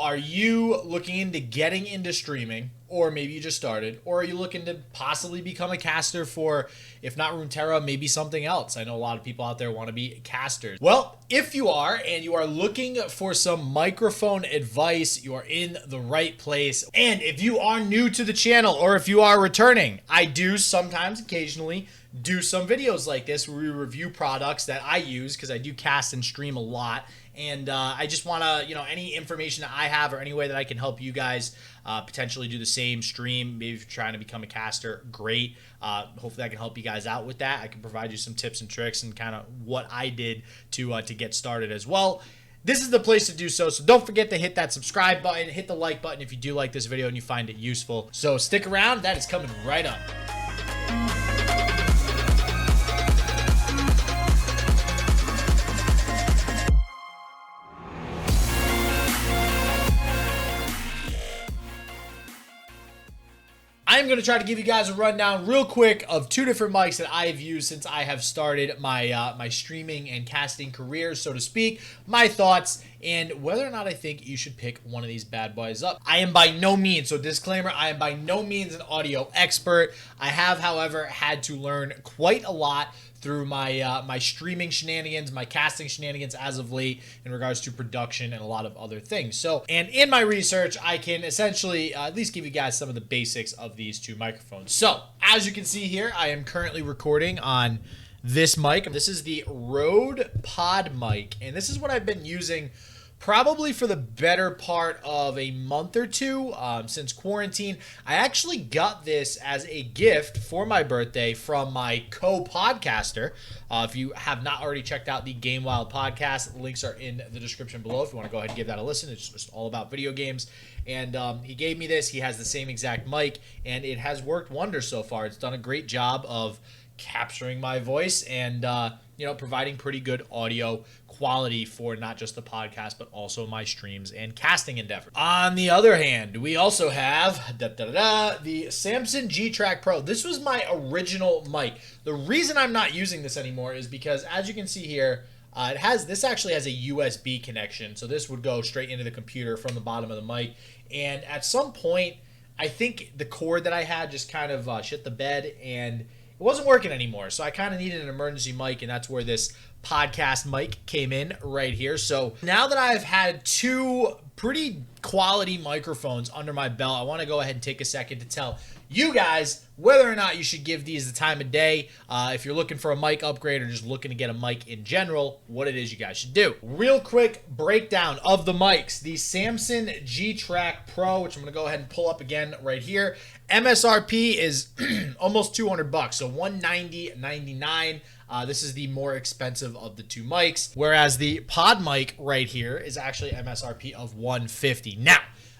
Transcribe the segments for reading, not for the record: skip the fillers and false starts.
are you looking into getting into streaming, or maybe you just started, or are you looking to possibly become a caster for, if not Runeterra, maybe something else? I know a lot of people out there want to be casters. Well, if you are, and you are looking for some microphone advice, you are in the right place. And if you are new to the channel, or if you are returning, I do sometimes, occasionally, do some videos like this where we review products that I use, because I do cast and stream a lot. And I just want to, any information that I have or any way that I can help you guys potentially do the same stream. Maybe if you're trying to become a caster, great. Hopefully I can help you guys out with that. I can provide you some tips and tricks and kind of what I did to get started as well. This is the place to do so. So don't forget to hit that subscribe button, hit the like button if you do like this video and you find it useful. So stick around. That is coming right up. I'm going to try to give you guys a rundown real quick of two different mics that I've used since I have started my my streaming and casting career, so to speak, my thoughts, and whether or not I think you should pick one of these bad boys up. I am by no means, so disclaimer, I am by no means an audio expert. I have, however, had to learn quite a lot through my my streaming shenanigans, my casting shenanigans as of late in regards to production and a lot of other things. So, and in my research, I can essentially at least give you guys some of the basics of these two microphones. So, as you can see here, I am currently recording on this mic. This is the Rode PodMic, and this is what I've been using probably for the better part of a month or two since quarantine. I actually got this as a gift for my birthday from my co-podcaster. If you have not already checked out the Game Wild podcast, the links are in the description below if you want to go ahead and give that a listen. It's just all about video games. And he gave me this. He has the same exact mic, and it has worked wonders so far. It's done a great job of capturing my voice and providing pretty good audio quality for not just the podcast, but also my streams and casting endeavors. On the other hand, we also have the Samson G Track Pro. This was my original mic. The reason I'm not using this anymore is because, as you can see here, this actually has a USB connection. So this would go straight into the computer from the bottom of the mic. And at some point, I think the cord that I had just kind of shit the bed, and it wasn't working anymore. So I kind of needed an emergency mic, and that's where this podcast mic came in right here. So now that I've had two pretty quality microphones under my belt, I want to go ahead and take a second to tell you guys whether or not you should give these the time of day. If you're looking for a mic upgrade or just looking to get a mic in general, what it is you guys should do. Real quick breakdown of the mics. The Samson G Track Pro, which I'm going to go ahead and pull up again right here. MSRP is almost $200, so $190.99. This is the more expensive of the two mics, whereas the PodMic right here is actually MSRP of $150. Now,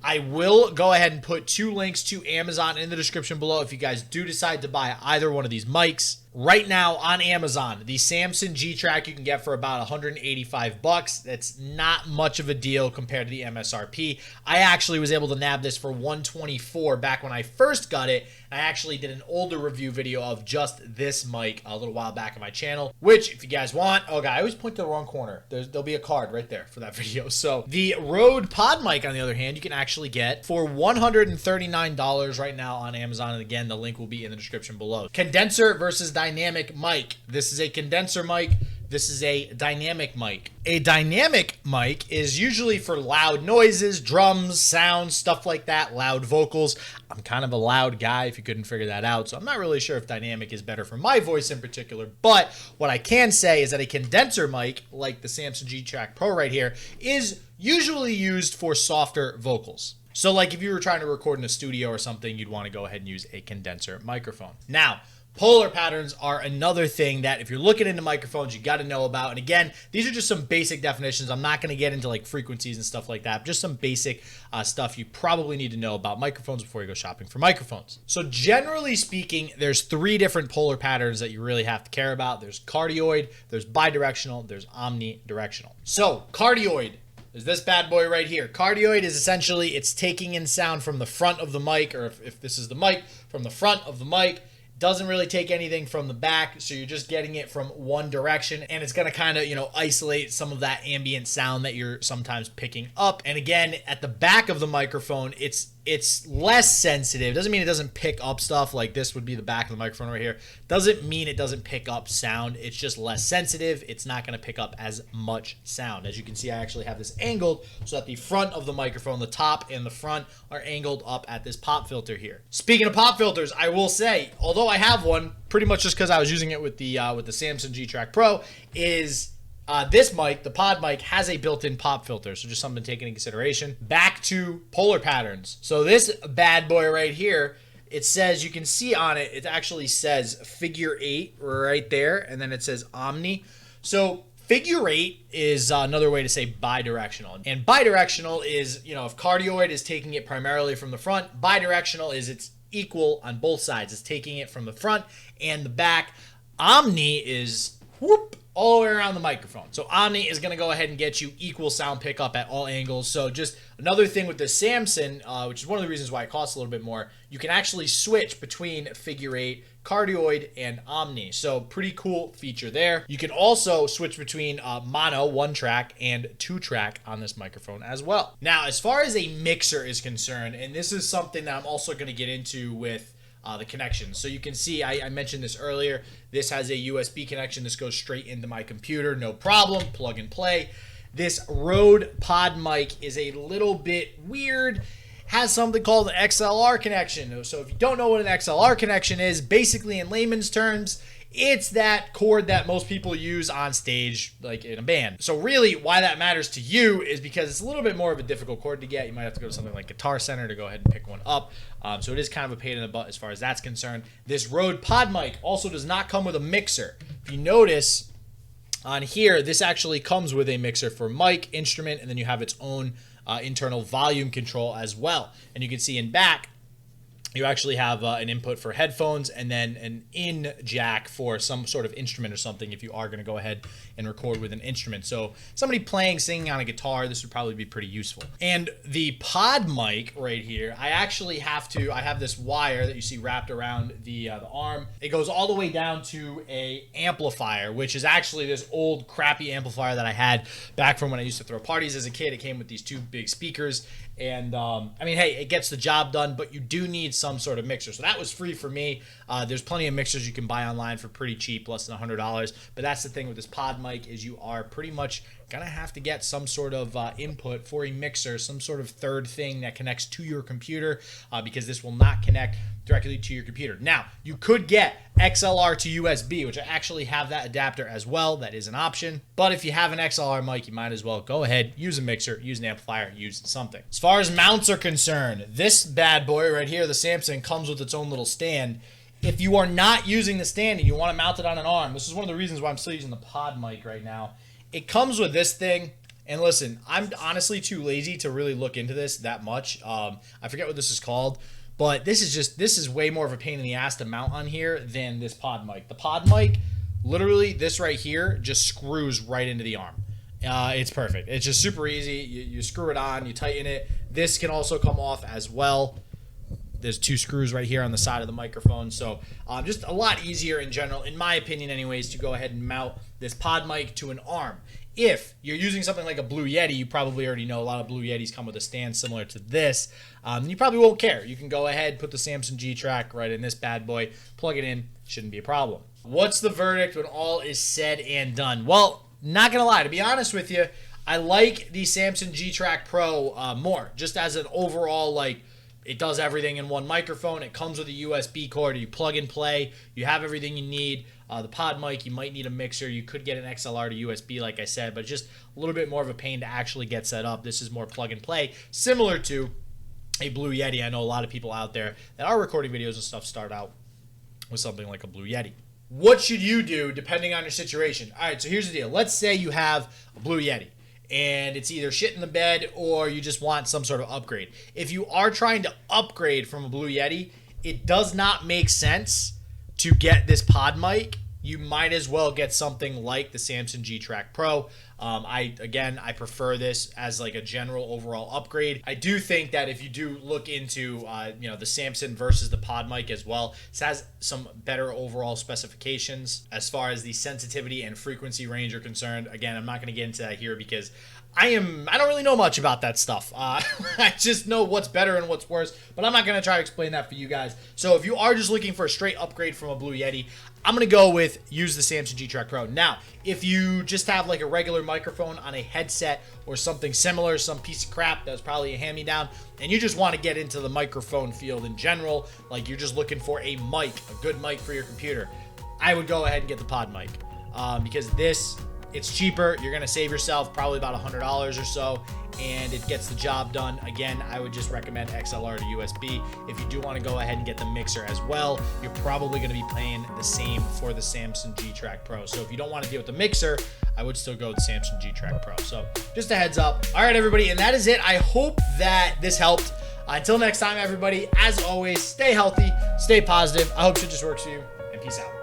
I will go ahead and put two links to Amazon in the description below if you guys do decide to buy either one of these mics. Right now on Amazon, the Samson G Track you can get for about $185. That's not much of a deal compared to the MSRP. I actually was able to nab this for $124 back when I first got it. I actually did an older review video of just this mic a little while back on my channel, which if you guys want, oh god, I always point to the wrong corner. There'll be a card right there for that video. So the Rode PodMic, on the other hand, you can actually get for $139 right now on Amazon. And again, the link will be in the description below. Condenser versus dynamic mic. This is a condenser mic. This is a dynamic mic. A dynamic mic is usually for loud noises, drums, sounds, stuff like that, loud vocals. I'm kind of a loud guy if you couldn't figure that out, so I'm not really sure if dynamic is better for my voice in particular, but what I can say is that a condenser mic, like the Samson G Track Pro right here, is usually used for softer vocals. So like if you were trying to record in a studio or something, you'd want to go ahead and use a condenser microphone. Now, polar patterns are another thing that if you're looking into microphones, you got to know about. And again, these are just some basic definitions. I'm not going to get into like frequencies and stuff like that. Just some basic stuff you probably need to know about microphones before you go shopping for microphones. So generally speaking, there's three different polar patterns that you really have to care about. There's cardioid, there's bidirectional, there's omnidirectional. So cardioid is this bad boy right here. Cardioid is essentially, it's taking in sound from the front of the mic, or if this is the mic, from the front of the mic, doesn't really take anything from the back, so you're just getting it from one direction, and it's going to kind of, isolate some of that ambient sound that you're sometimes picking up. And again, at the back of the microphone, it's less sensitive. Doesn't mean it doesn't pick up stuff. Like this would be the back of the microphone right here. Doesn't mean it doesn't pick up sound. It's just less sensitive. It's not going to pick up as much sound. As you can see, I actually have this angled so that the front of the microphone, the top and the front, are angled up at this pop filter here. Speaking of pop filters, I will say, although I have one, pretty much just because I was using it with the Samson G Track Pro, is this mic, the PodMic, has a built-in pop filter, so just something to take into consideration. Back to polar patterns. So this bad boy right here, it says, you can see on it, it actually says figure 8 right there, and then it says Omni. So figure 8 is another way to say bidirectional. And bidirectional is, if cardioid is taking it primarily from the front, bidirectional is it's equal on both sides. It's taking it from the front and the back. Omni is whoop all the way around the microphone. So Omni is going to go ahead and get you equal sound pickup at all angles. So just another thing with the Samson, which is one of the reasons why it costs a little bit more, you can actually switch between figure 8, cardioid, and Omni. So pretty cool feature there. You can also switch between mono, 1 track, and 2 track on this microphone as well. Now, as far as a mixer is concerned, and this is something that I'm also going to get into with the connections. So you can see, I mentioned this earlier, this has a USB connection. This goes straight into my computer, no problem, plug and play. This Rode PodMic is a little bit weird, has something called an XLR connection. So if you don't know what an XLR connection is, basically in layman's terms, it's that cord that most people use on stage, like in a band. So really why that matters to you is because it's a little bit more of a difficult cord to get. You might have to go to something like Guitar Center to go ahead and pick one up. So it is kind of a pain in the butt as far as that's concerned. This Rode PodMic also does not come with a mixer. If you notice on here, this actually comes with a mixer for mic, instrument, and then you have its own internal volume control as well. And you can see in back, you actually have an input for headphones and then an in jack for some sort of instrument or something if you are going to go ahead and record with an instrument. So somebody playing, singing on a guitar, this would probably be pretty useful. And the PodMic right here, I have this wire that you see wrapped around the arm. It goes all the way down to a amplifier, which is actually this old crappy amplifier that I had back from when I used to throw parties as a kid. It came with these 2 big speakers. And hey, it gets the job done, but you do need some sort of mixer. So that was free for me. There's plenty of mixers you can buy online for pretty cheap, less than $100. But that's the thing with this PodMic is you are pretty much gonna have to get some sort of input for a mixer, some sort of third thing that connects to your computer, because this will not connect directly to your computer. Now, you could get XLR to USB, which I actually have that adapter as well. That is an option. But if you have an XLR mic, you might as well go ahead, use a mixer, use an amplifier, use something. As far as mounts are concerned, this bad boy right here, the Samson, comes with its own little stand. If you are not using the stand and you want to mount it on an arm, this is one of the reasons why I'm still using the PodMic right now. It comes with this thing. And listen, I'm honestly too lazy to really look into this that much. I forget what this is called. But this is way more of a pain in the ass to mount on here than this PodMic. The PodMic, literally this right here, just screws right into the arm. It's perfect. It's just super easy. You screw it on, you tighten it. This can also come off as well. There's 2 screws right here on the side of the microphone. So just a lot easier in general, in my opinion anyways, to go ahead and mount this PodMic to an arm. If you're using something like a Blue Yeti, you probably already know a lot of Blue Yetis come with a stand similar to this. You probably won't care. You can go ahead, put the Samson G Track right in this bad boy, plug it in, shouldn't be a problem. What's the verdict when all is said and done? Well, not gonna lie, to be honest with you, I like the Samson G Track Pro more, just as an overall, like, it does everything in one microphone. It comes with a USB cord. You plug and play. You have everything you need. The PodMic, you might need a mixer. You could get an XLR to USB, like I said, but just a little bit more of a pain to actually get set up. This is more plug and play, similar to a Blue Yeti. I know a lot of people out there that are recording videos and stuff start out with something like a Blue Yeti. What should you do depending on your situation? All right, so here's the deal. Let's say you have a Blue Yeti, and it's either shit in the bed or you just want some sort of upgrade. If you are trying to upgrade from a Blue Yeti, it does not make sense to get this PodMic. You might as well get something like the Samson G Track Pro. I prefer this as like a general overall upgrade. I do think that if you do look into the Samson versus the PodMic as well, this has some better overall specifications as far as the sensitivity and frequency range are concerned. Again, I'm not going to get into that here because I don't really know much about that stuff. I just know what's better and what's worse, but I'm not going to try to explain that for you guys. So if you are just looking for a straight upgrade from a Blue Yeti, I'm going to go with use the Samson G Track Pro. Now, if you just have like a regular microphone on a headset or something similar, some piece of crap that's probably a hand-me-down, and you just want to get into the microphone field in general, like you're just looking for a mic, a good mic for your computer, I would go ahead and get the PodMic because it's cheaper. You're going to save yourself probably about $100 or so, and it gets the job done. Again, I would just recommend XLR to USB. If you do want to go ahead and get the mixer as well, you're probably going to be paying the same for the Samson G Track Pro. So if you don't want to deal with the mixer, I would still go with the Samson G Track Pro. So just a heads up. All right, everybody, and that is it. I hope that this helped. Until next time, everybody, as always, stay healthy, stay positive. I hope shit just works for you, and peace out.